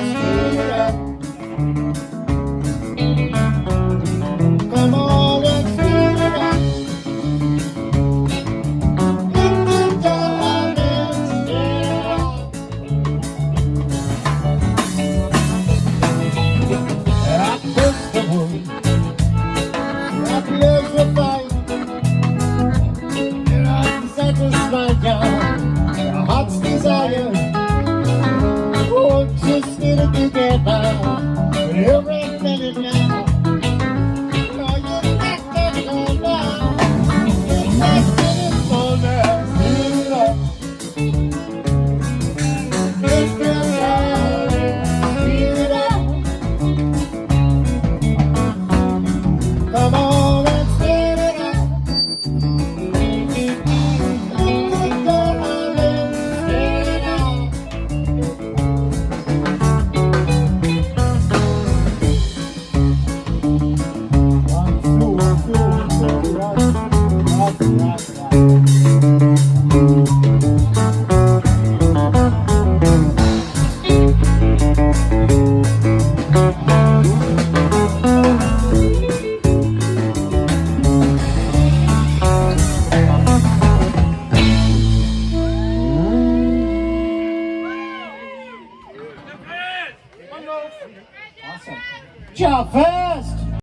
speed it up. Come on and speed it up. Hit the darling, speed it up. I push the wood, I close the fight, and I satisfy your heart's desire. Won't you still together every minute now? No, you're not gonna go now. You're not gonna go now. Speed it up. Speed it up. Speed it up. Come on and speed it up. Speed it up. Awesome. JahFest!